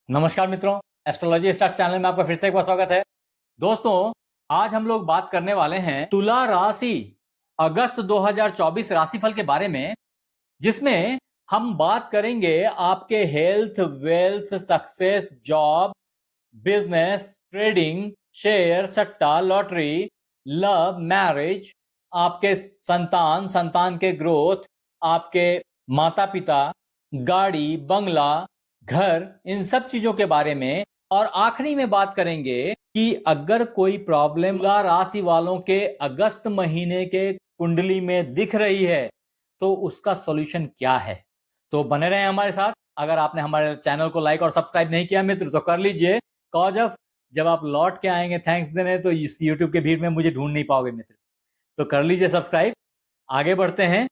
नमस्कार मित्रों, astrology stars channel में आपका फिर से एक बार स्वागत है। दोस्तों, आज हम लोग बात करने वाले हैं तुला राशि अगस्त 2024 राशिफल के बारे में, जिसमें हम बात करेंगे आपके health, wealth, success, job, business, trading, share, सट्टा, लॉटरी, लव, मैरिज, आपके संतान, संतान के ग्रोथ, आपके माता पिता, गाड़ी, बंगला, घर, इन सब चीजों के बारे में। और आखिरी में बात करेंगे कि अगर कोई प्रॉब्लम तुला राशि वालों के अगस्त महीने के कुंडली में दिख रही है तो उसका सॉल्यूशन क्या है। तो बने रहे हमारे साथ। अगर आपने हमारे चैनल को लाइक और सब्सक्राइब नहीं किया मित्र तो कर लीजिए। कॉज ऑफ जब आप लौट के आएंगे थैंक्स देने तो इस यूट्यूब के भीड़ में मुझे ढूंढ नहीं पाओगे मित्र। तो कर लीजिए सब्सक्राइब। आगे बढ़ते हैं,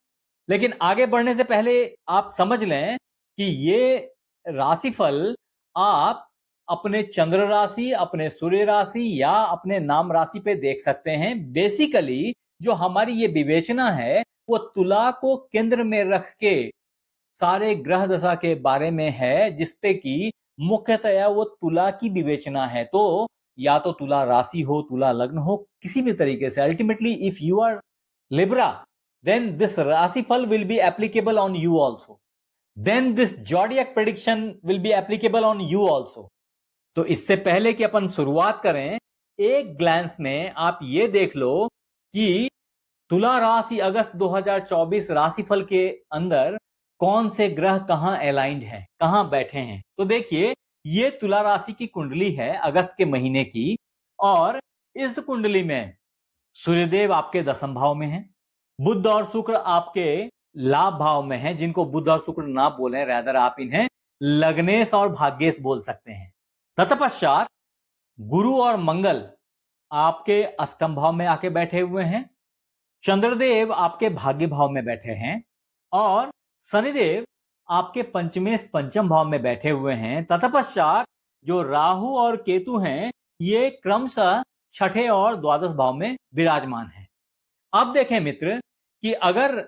लेकिन आगे बढ़ने से पहले आप समझ लें कि ये राशिफल आप अपने चंद्र राशि, अपने सूर्य राशि या अपने नाम राशि पे देख सकते हैं। बेसिकली जो हमारी ये विवेचना है वो तुला को केंद्र में रख के सारे ग्रह दशा के बारे में है, जिसपे कि मुख्यतया वो तुला की विवेचना है। तो या तो तुला राशि हो, तुला लग्न हो, किसी भी तरीके से ultimately if you are Libra then this Rashifal will be applicable on you also. Then this zodiac prediction will be applicable on you also. तो इससे पहले कि अपन शुरुआत करें, एक ग्लैंस में आप ये देख लो कि तुला राशि अगस्त 2024 राशिफल के अंदर कौन से ग्रह कहां अलाइंड हैं, कहां बैठे हैं। तो देखिए, ये तुला राशि की कुंडली है अगस्त के महीने की, और इस कुंडली में सूर्यदेव आपके दसम भाव में है, बुध और शुक्र आपके लाभ भाव में हैं, जिनको बुध और शुक्र ना बोलें, रैदर आप इन्हें लग्नेश और भाग्येश बोल सकते हैं। तत्पश्चात गुरु और मंगल आपके अष्टम भाव में आके बैठे हुए हैं, चंद्रदेव आपके भाग्य भाव में बैठे हैं, और शनिदेव आपके पंचमेश पंचम भाव में बैठे हुए हैं। तत्पश्चात जो राहु और केतु हैं ये क्रमशः छठे और द्वादश भाव में विराजमान हैं। अब देखें मित्र कि अगर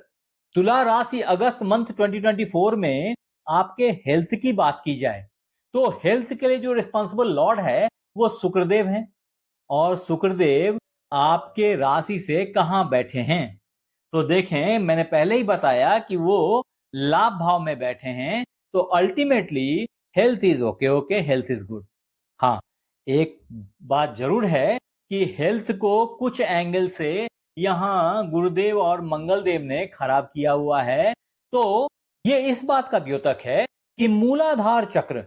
तुला राशि अगस्त मंथ 2024 में आपके हेल्थ की बात की जाए तो हेल्थ के लिए जो रिस्पॉन्सिबल लॉर्ड है वो शुक्रदेव हैं, और शुक्रदेव आपके राशि से कहां बैठे हैं। तो देखें, मैंने पहले ही बताया कि वो लाभ भाव में बैठे हैं। तो ultimately health is okay, health is good. हाँ, एक बात जरूर है कि हेल्थ को कुछ एंगल से यहाँ गुरुदेव और मंगल देव ने खराब किया हुआ है। तो ये इस बात का द्योतक है कि मूलाधार चक्र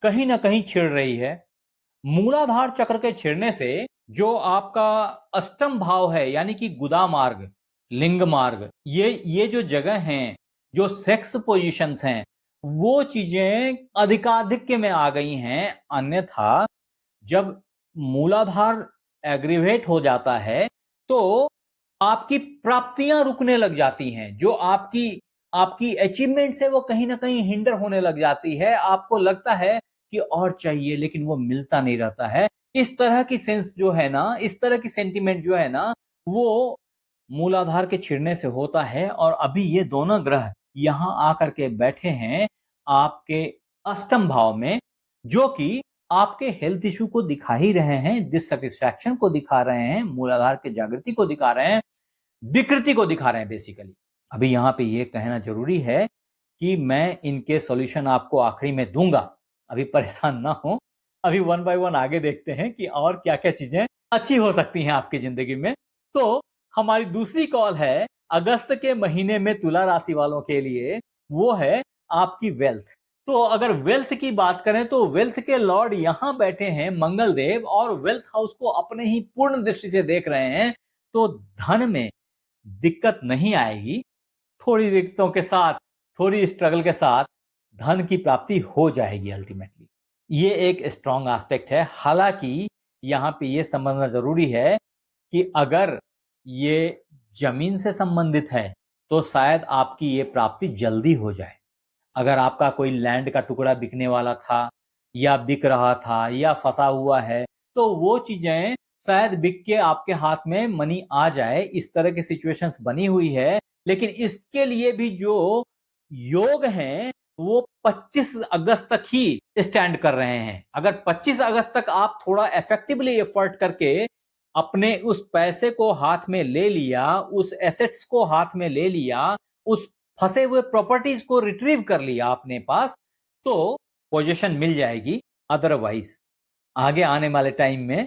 कहीं ना कहीं छिड़ रही है। मूलाधार चक्र के छिड़ने से जो आपका अष्टम भाव है, यानी कि गुदा मार्ग, लिंग मार्ग, ये जो जगह हैं, जो सेक्स पोजीशंस हैं, वो चीजें अधिकाधिक्य में आ गई हैं। अन्यथा जब मूलाधार एग्रीवेट हो जाता है तो आपकी प्राप्तियां रुकने लग जाती हैं। जो आपकी आपकी अचीवमेंट है वो कहीं ना कहीं हिंडर होने लग जाती है। आपको लगता है कि और चाहिए, लेकिन वो मिलता नहीं रहता है। इस तरह की सेंस जो है ना, इस तरह की सेंटिमेंट जो है ना, वो मूलाधार के छिड़ने से होता है। और अभी ये दोनों ग्रह यहां आकर के बैठे हैं आपके अष्टम भाव में, जो कि आपके हेल्थ इशू को दिखा ही रहे हैं, डिससेटिस्फैक्शन को दिखा रहे हैं, मूलाधार के जागृति को दिखा रहे हैं, विकृति को दिखा रहे हैं बेसिकली। अभी यहाँ पे ये कहना जरूरी है कि मैं इनके सॉल्यूशन आपको आखिरी में दूंगा, अभी परेशान ना हो। अभी वन बाय वन आगे देखते हैं कि और क्या क्या चीजें अच्छी हो सकती हैं आपकी जिंदगी में। तो हमारी दूसरी कॉल है अगस्त के महीने में तुला राशि वालों के लिए, वो है आपकी वेल्थ। तो अगर वेल्थ की बात करें तो वेल्थ के लॉर्ड यहां बैठे हैं मंगल देव, और वेल्थ हाउस को अपने ही पूर्ण दृष्टि से देख रहे हैं। तो धन में दिक्कत नहीं आएगी। थोड़ी दिक्कतों के साथ, थोड़ी स्ट्रगल के साथ धन की प्राप्ति हो जाएगी अल्टीमेटली। ये एक स्ट्रॉन्ग एस्पेक्ट है। हालांकि यहाँ पे ये समझना जरूरी है कि अगर ये जमीन से संबंधित है तो शायद आपकी ये प्राप्ति जल्दी हो जाए। अगर आपका कोई लैंड का टुकड़ा बिकने वाला था, या बिक रहा था, या फंसा हुआ है, तो वो चीजें शायद बिक के आपके हाथ में मनी आ जाए। इस तरह की सिचुएशंस बनी हुई है। लेकिन इसके लिए भी जो योग हैं वो 25 अगस्त तक ही स्टैंड कर रहे हैं। अगर 25 अगस्त तक आप थोड़ा इफेक्टिवली एफर्ट करके अपने उस पैसे को हाथ में ले लिया, उस एसेट्स को हाथ में ले लिया, उस फंसे हुए प्रॉपर्टीज को रिट्रीव कर लिया अपने पास, तो पोजीशन मिल जाएगी। अदरवाइज आगे आने वाले टाइम में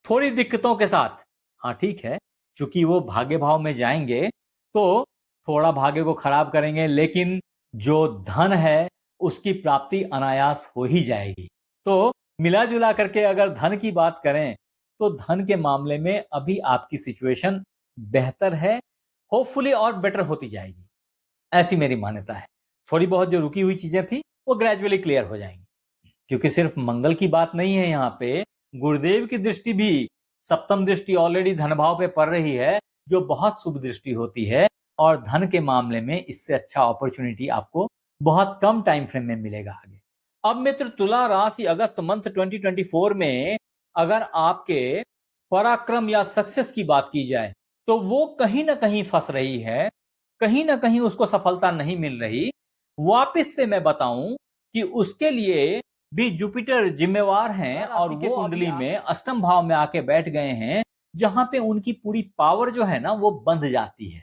थोड़ी दिक्कतों के साथ, हाँ ठीक है, क्योंकि वो भाग्य भाव में जाएंगे तो थोड़ा भाग्य को खराब करेंगे, लेकिन जो धन है उसकी प्राप्ति अनायास हो ही जाएगी। तो मिला जुला करके अगर धन की बात करें तो धन के मामले में अभी आपकी सिचुएशन बेहतर है, होपफुली और बेटर होती जाएगी, ऐसी मेरी मान्यता है। थोड़ी बहुत जो रुकी हुई चीजें थी वो ग्रेजुअली क्लियर हो जाएंगी, क्योंकि सिर्फ मंगल की बात नहीं है यहाँ पे, गुरुदेव की दृष्टि भी, सप्तम दृष्टि ऑलरेडी धन भाव पे पड़ रही है, जो बहुत शुभ दृष्टि होती है, और धन के मामले में इससे अच्छा अपॉर्चुनिटी आपको बहुत कम टाइम फ्रेम में मिलेगा आगे। अब मित्र, तुला राशि अगस्त मंथ 2024 में अगर आपके पराक्रम या सक्सेस की बात की जाए तो वो कहीं ना कहीं फंस रही है, कहीं ना कहीं उसको सफलता नहीं मिल रही। वापिस से मैं बताऊं कि उसके लिए भी जुपिटर जिम्मेवार हैं, और वो कुंडली में अष्टम भाव में आके बैठ गए हैं, जहां पे उनकी पूरी पावर जो है ना वो बंध जाती है,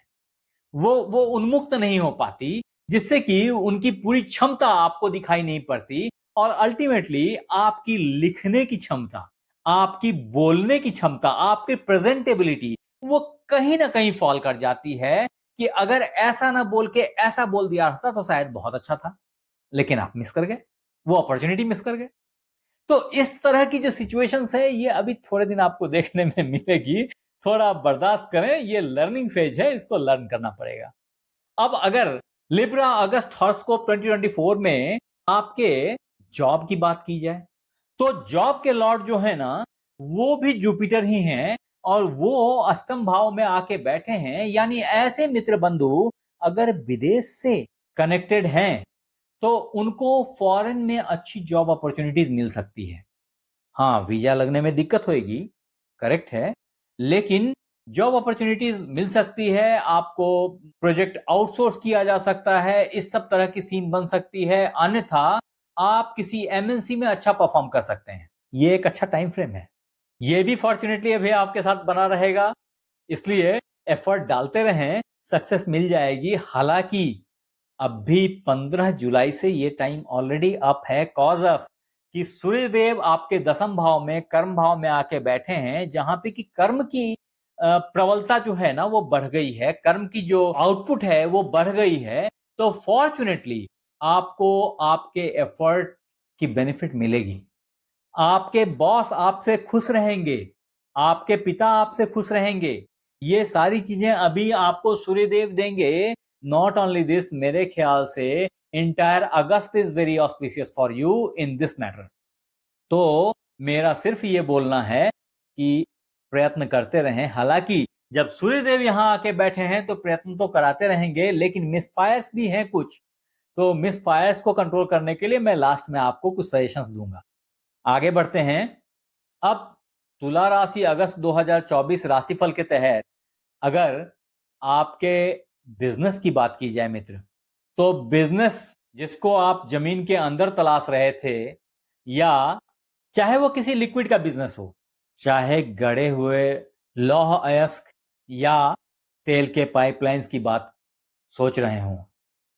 वो उन्मुक्त नहीं हो पाती, जिससे कि उनकी पूरी क्षमता आपको दिखाई नहीं पड़ती, और अल्टीमेटली आपकी लिखने की क्षमता, आपकी बोलने की क्षमता, आपकी प्रेजेंटेबिलिटी वो कहीं ना कहीं फॉल कर जाती है कि अगर ऐसा ना बोल के ऐसा बोल दिया होता तो शायद बहुत अच्छा था, लेकिन आप मिस कर गए, वो अपॉर्चुनिटी मिस कर गए। तो इस तरह की जो सिचुएशंस है ये अभी थोड़े दिन आपको देखने में मिलेगी। थोड़ा बर्दाश्त करें, ये लर्निंग फेज है, इसको लर्न करना पड़ेगा। अब अगर लिब्रा अगस्त हॉरोस्कोप 2024 में आपके जॉब की बात की जाए तो जॉब के लॉर्ड जो है ना वो भी जुपिटर ही हैं, और वो अष्टम भाव में आके बैठे हैं। यानी ऐसे मित्र बंधु अगर विदेश से कनेक्टेड हैं तो उनको फॉरेन में अच्छी जॉब अपॉर्चुनिटीज मिल सकती है। हाँ, वीजा लगने में दिक्कत होगी, करेक्ट है, लेकिन जॉब अपॉर्चुनिटीज मिल सकती है आपको, प्रोजेक्ट आउटसोर्स किया जा सकता है, इस सब तरह की सीन बन सकती है। अन्यथा आप किसी एमएनसी में अच्छा परफॉर्म कर सकते हैं। ये एक अच्छा टाइम फ्रेम है, ये भी फॉर्चुनेटली अभी आपके साथ बना रहेगा, इसलिए एफर्ट डालते रहें, सक्सेस मिल जाएगी। हालांकि अभी 15 जुलाई से ये टाइम ऑलरेडी अप है, कॉज ऑफ कि सूर्यदेव आपके दसम भाव में, कर्म भाव में आके बैठे हैं, जहां पे कि कर्म की प्रबलता जो है ना वो बढ़ गई है, कर्म की जो आउटपुट है वो बढ़ गई है। तो फॉर्चुनेटली आपको आपके एफर्ट की बेनिफिट मिलेगी, आपके बॉस आपसे खुश रहेंगे, आपके पिता आपसे खुश रहेंगे, ये सारी चीजें अभी आपको सूर्यदेव देंगे। नॉट ओनली दिस, मेरे ख्याल से entire August is very auspicious for you in this matter. तो मेरा सिर्फ ये बोलना है कि प्रयत्न करते रहें। हालांकि जब सूर्यदेव यहां आके बैठे हैं तो प्रयत्न तो कराते रहेंगे, लेकिन मिसफायर्स भी हैं कुछ, तो मिसफायर्स को कंट्रोल करने के लिए मैं लास्ट में आपको कुछ सजेशंस दूंगा। आगे बढ़ते हैं। अब तुला राशि अगस्त 2024 राशिफल के तहत अगर आपके बिजनेस की बात की जाए मित्र, तो बिजनेस जिसको आप जमीन के अंदर तलाश रहे थे, या चाहे वो किसी लिक्विड का बिजनेस हो, चाहे गड़े हुए लौह अयस्क या तेल के पाइपलाइंस की बात सोच रहे हो,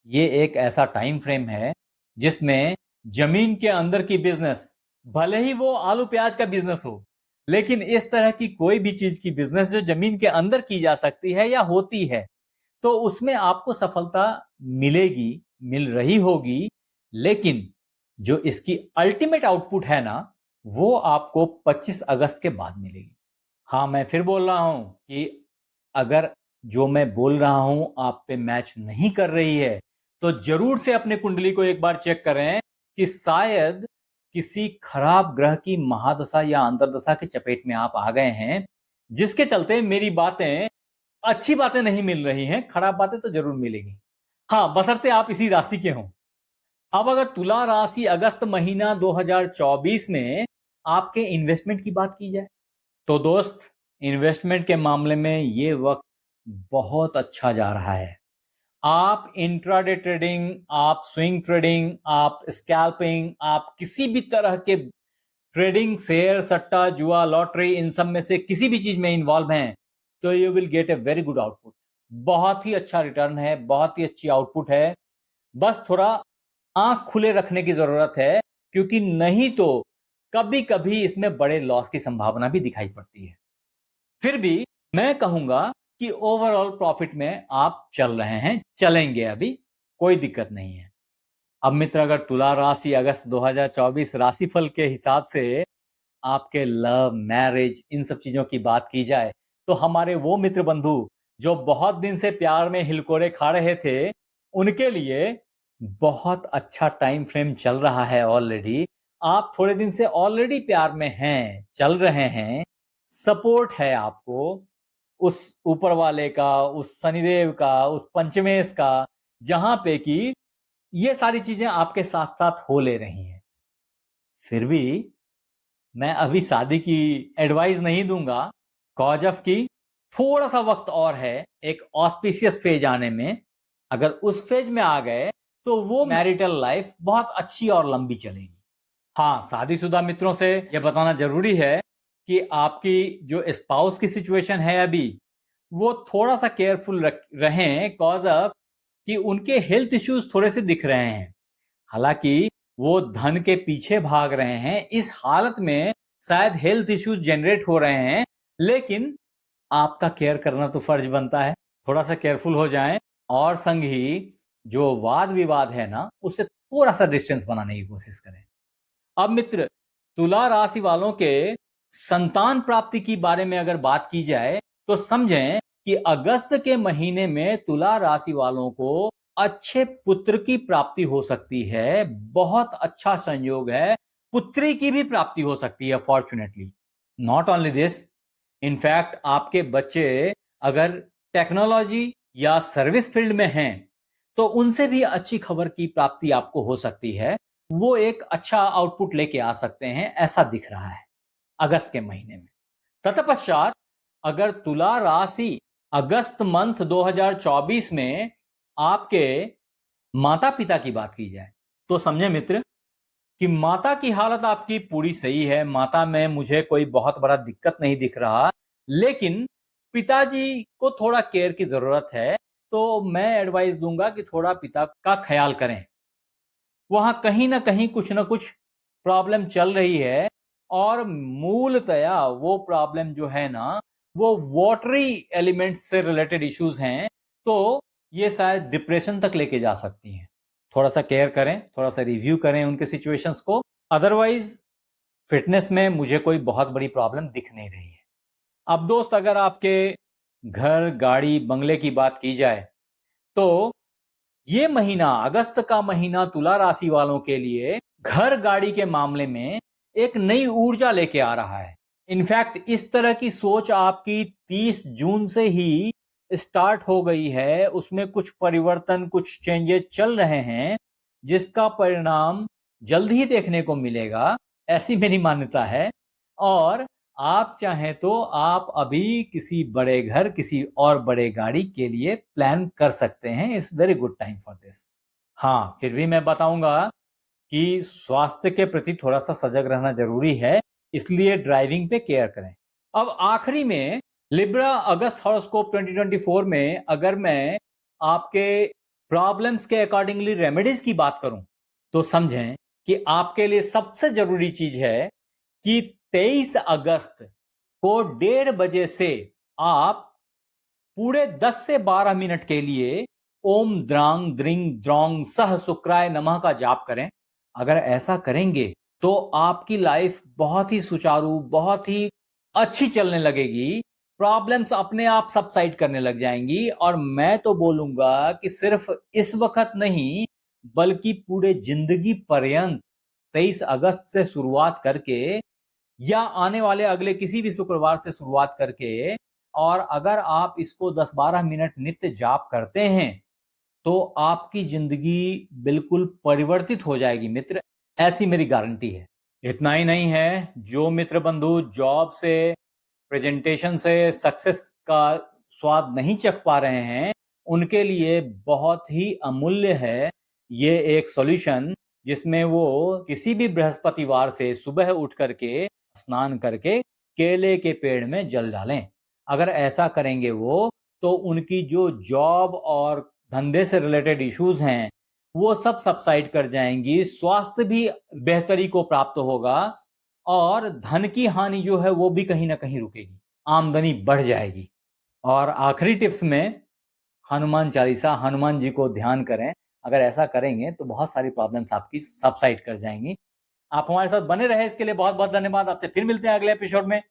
ये एक ऐसा टाइम फ्रेम है जिसमें जमीन के अंदर की बिजनेस, भले ही वो आलू प्याज का बिजनेस हो, लेकिन इस तरह की कोई भी चीज की बिजनेस जो जमीन के अंदर की जा सकती है या होती है, तो उसमें आपको सफलता मिलेगी, मिल रही होगी। लेकिन जो इसकी अल्टीमेट आउटपुट है ना वो आपको 25 अगस्त के बाद मिलेगी। हाँ, मैं फिर बोल रहा हूं कि अगर जो मैं बोल रहा हूं आप पे मैच नहीं कर रही है तो जरूर से अपने कुंडली को एक बार चेक करें कि शायद किसी खराब ग्रह की महादशा या अंतर्दशा के चपेट में आप आ गए हैं, जिसके चलते मेरी बातें, अच्छी बातें नहीं मिल रही हैं, खराब बातें तो जरूर मिलेंगी। हाँ, बशर्ते आप इसी राशि के हों। अब अगर तुला राशि अगस्त महीना 2024 में आपके इन्वेस्टमेंट की बात की जाए तो दोस्त, इन्वेस्टमेंट के मामले में ये वक्त बहुत अच्छा जा रहा है। आप इंट्राडे ट्रेडिंग, आप स्विंग ट्रेडिंग, आप स्कैल्पिंग, आप किसी भी तरह के ट्रेडिंग, शेयर, सट्टा, जुआ, लॉटरी, इन सब में से किसी भी चीज में इन्वॉल्व हैं, तो you will get a very good output. बहुत ही अच्छा रिटर्न है, बहुत ही अच्छी आउटपुट है। बस थोड़ा आंख खुले रखने की जरूरत है, क्योंकि नहीं तो कभी कभी इसमें बड़े लॉस की संभावना भी दिखाई पड़ती है। फिर भी मैं कहूंगा कि ओवरऑल प्रॉफिट में आप चल रहे हैं, चलेंगे, अभी कोई दिक्कत नहीं है। अब मित्र, अगर तुला राशि अगस्त 2024 राशिफल के हिसाब से आपके लव, मैरिज, इन सब चीजों की बात की जाए, तो हमारे वो मित्र बंधु जो बहुत दिन से प्यार में हिलकोरे खा रहे थे, उनके लिए बहुत अच्छा टाइम फ्रेम चल रहा है ऑलरेडी। आप थोड़े दिन से ऑलरेडी प्यार में हैं, चल रहे हैं, सपोर्ट है आपको उस ऊपर वाले का, उस शनिदेव का, उस पंचमेश का, जहां पे कि ये सारी चीजें आपके साथ साथ हो ले रही हैं। फिर भी मैं अभी शादी की एडवाइस नहीं दूंगा, कॉज ऑफ की थोड़ा सा वक्त और है एक ऑस्पिशियस फेज आने में। अगर उस फेज में आ गए तो वो मैरिटल लाइफ बहुत अच्छी और लंबी चलेगी। हाँ, शादीशुदा मित्रों से यह बताना जरूरी है कि आपकी जो स्पाउस की सिचुएशन है अभी, वो थोड़ा सा केयरफुल रहें, कॉज ऑफ कि उनके हेल्थ इश्यूज थोड़े से दिख रहे हैं। हालांकि वो धन के पीछे भाग रहे हैं, इस हालत में शायद हेल्थ इश्यूज जनरेट हो रहे हैं, लेकिन आपका केयर करना तो फर्ज बनता है। थोड़ा सा केयरफुल हो जाएं, और संग ही जो वाद विवाद है ना, उससे थोड़ा सा डिस्टेंस बनाने की कोशिश करें। अब मित्र, तुला राशि वालों के संतान प्राप्ति की बारे में अगर बात की जाए, तो समझें कि अगस्त के महीने में तुला राशि वालों को अच्छे पुत्र की प्राप्ति हो सकती है। बहुत अच्छा संयोग है, पुत्री की भी प्राप्ति हो सकती है fortunately. Not only this, in fact आपके बच्चे अगर टेक्नोलॉजी या सर्विस फील्ड में हैं, तो उनसे भी अच्छी खबर की प्राप्ति आपको हो सकती है। वो एक अच्छा आउटपुट लेके आ सकते हैं, ऐसा दिख रहा है अगस्त के महीने में। तत्पश्चात अगर तुला राशि अगस्त मंथ 2024 में आपके माता पिता की बात की जाए, तो समझे मित्र कि माता की हालत आपकी पूरी सही है। माता में मुझे कोई बहुत बड़ा दिक्कत नहीं दिख रहा, लेकिन पिताजी को थोड़ा केयर की जरूरत है। तो मैं एडवाइस दूंगा कि थोड़ा पिता का ख्याल करें। वहां कहीं ना कुछ प्रॉब्लम चल रही है, और मूलतया वो प्रॉब्लम जो है ना, वो वाटरी एलिमेंट से रिलेटेड इश्यूज हैं। तो ये शायद डिप्रेशन तक लेके जा सकती हैं। थोड़ा सा केयर करें, थोड़ा सा रिव्यू करें उनके सिचुएशंस को। अदरवाइज फिटनेस में मुझे कोई बहुत बड़ी प्रॉब्लम दिख नहीं रही है। अब दोस्त, अगर आपके घर, गाड़ी, बंगले की बात की जाए, तो ये महीना, अगस्त का महीना, तुला राशि वालों के लिए घर, गाड़ी के मामले में एक नई ऊर्जा लेके आ रहा है। इनफैक्ट इस तरह की सोच आपकी 30 जून से ही स्टार्ट हो गई है। उसमें कुछ परिवर्तन, कुछ चेंजेस चल रहे हैं, जिसका परिणाम जल्द ही देखने को मिलेगा, ऐसी मेरी मान्यता है। और आप चाहें तो आप अभी किसी बड़े घर, किसी और बड़े गाड़ी के लिए प्लान कर सकते हैं। It's very good time for this. हाँ, फिर भी मैं बताऊंगा कि स्वास्थ्य के प्रति थोड़ा सा सजग रहना जरूरी है, इसलिए ड्राइविंग पे केयर करें। अब आखिरी में लिब्रा अगस्त हॉरोस्कोप 2024 में अगर मैं आपके प्रॉब्लम्स के अकॉर्डिंगली रेमेडीज की बात करूं, तो समझें कि आपके लिए सबसे जरूरी चीज है कि 23 अगस्त को 1:30 से आप पूरे 10 से 12 मिनट के लिए ओम द्रांग द्रिंग द्रोंग सह शुक्राय नमः का जाप करें। अगर ऐसा करेंगे तो आपकी लाइफ बहुत ही सुचारू, बहुत ही अच्छी चलने लगेगी। प्रॉब्लम्स अपने आप सबसाइड करने लग जाएंगी, और मैं तो बोलूंगा कि सिर्फ इस वक्त नहीं, बल्कि पूरे जिंदगी पर्यंत 23 अगस्त से शुरुआत करके, या आने वाले अगले किसी भी शुक्रवार से शुरुआत करके, और अगर आप इसको 10-12 मिनट नित्य जाप करते हैं, तो आपकी जिंदगी बिल्कुल परिवर्तित हो जाएगी मित्र, ऐसी मेरी गारंटी है। इतना ही नहीं है, जो मित्र बंधु जॉब से, प्रेजेंटेशन से सक्सेस का स्वाद नहीं चख पा रहे हैं, उनके लिए बहुत ही अमूल्य है ये एक सॉल्यूशन, जिसमें वो किसी भी बृहस्पतिवार से सुबह उठ करके स्नान करके केले के पेड़ में जल डालें। अगर ऐसा करेंगे वो, तो उनकी जो जॉब और धंधे से रिलेटेड इश्यूज हैं वो सब सबसाइड कर जाएंगी, स्वास्थ्य भी बेहतरी को प्राप्त होगा और धन की हानि जो है वो भी कहीं ना कहीं रुकेगी, आमदनी बढ़ जाएगी। और आखिरी टिप्स में हनुमान चालीसा, हनुमान जी को ध्यान करें। अगर ऐसा करेंगे तो बहुत सारी प्रॉब्लम्स आपकी सबसाइड कर जाएंगी। आप हमारे साथ बने रहे, इसके लिए बहुत बहुत धन्यवाद। आपसे फिर मिलते हैं अगले एपिसोड में।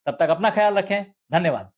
तब तक अपना ख्याल रखें। धन्यवाद।